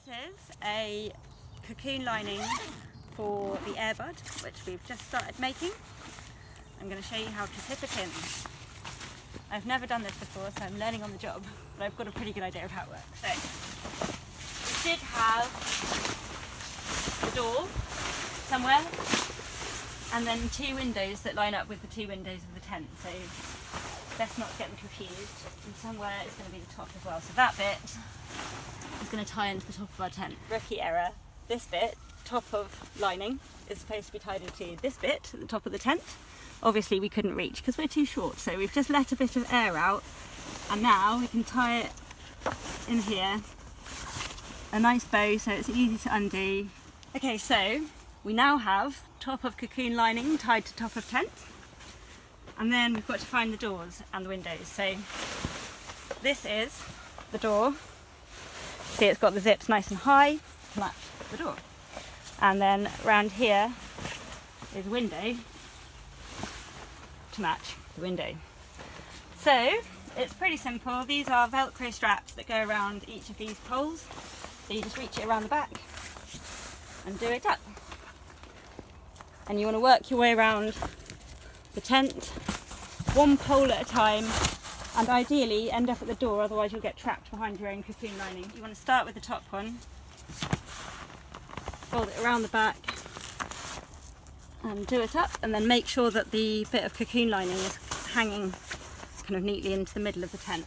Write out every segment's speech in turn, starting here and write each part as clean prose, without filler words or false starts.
is a cocoon lining for the airbud, which we've just started making. I'm going to show you how to tip it in. I've never done this before, so I'm learning on the job, but I've got a pretty good idea of how it works. So, we should have the door somewhere, and then two windows that line up with the two windows of the tent. So, best not to get them confused. And somewhere is going to be the top as well. So that bit is going to tie into the top of our tent. Rookie error. This bit, top of lining, is supposed to be tied into this bit at the top of the tent. Obviously we couldn't reach because we're too short, so we've just let a bit of air out, and now we can tie it in here. A nice bow so it's easy to undo. Okay, so we now have top of cocoon lining tied to top of tent, and then we've got to find the doors and the windows. So this is the door. See, it's got the zips nice and high to match the door, and then around here is a window to match the window. So it's pretty simple. These are Velcro straps that go around each of these poles, so you just reach it around the back and do it up, and you want to work your way around the tent one pole at a time, and ideally end up at the door, otherwise you'll get trapped behind your own cocoon lining. You want to start with the top one, fold it around the back and do it up, and then make sure that the bit of cocoon lining is hanging kind of neatly into the middle of the tent.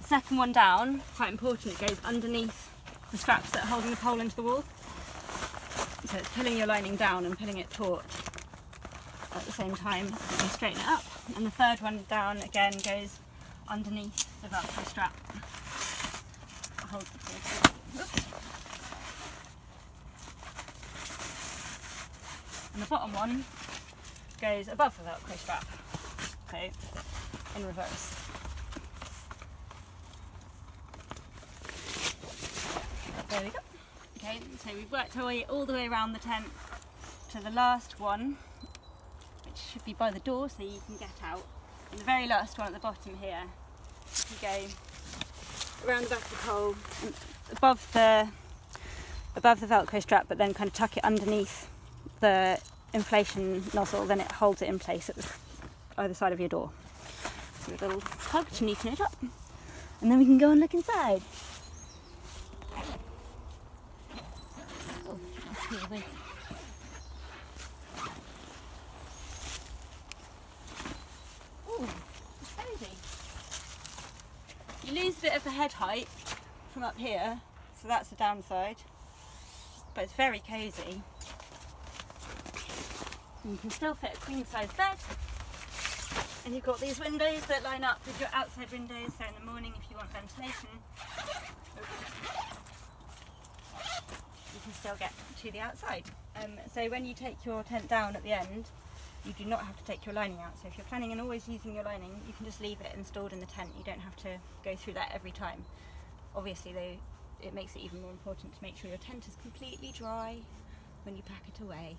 The second one down, quite important, it goes underneath the straps that are holding the pole into the wall. So it's pulling your lining down and pulling it taut at the same time as you straighten it up. And the third one down again goes underneath the Velcro strap. Hold the pole. Oops. And the bottom one goes above the Velcro strap, so in reverse. There we go. Okay, so we've worked our way all the way around the tent to the last one, which should be by the door so you can get out. And the very last one at the bottom here, you go around the back of the pole, above the Velcro strap, but then kind of tuck it underneath the inflation nozzle, then it holds it in place at either side of your door. So a little tug to neaten it up, and then we can go and look inside. Oh, ooh, it's crazy. You lose a bit of the head height from up here, so that's the downside, but it's very cosy. You can still fit a queen size bed, and you've got these windows that line up with your outside windows, so in the morning if you want ventilation you can still get to the outside. So when you take your tent down at the end, you do not have to take your lining out. So if you're planning on always using your lining, you can just leave it installed in the tent. You don't have to go through that every time. Obviously though, it makes it even more important to make sure your tent is completely dry when you pack it away.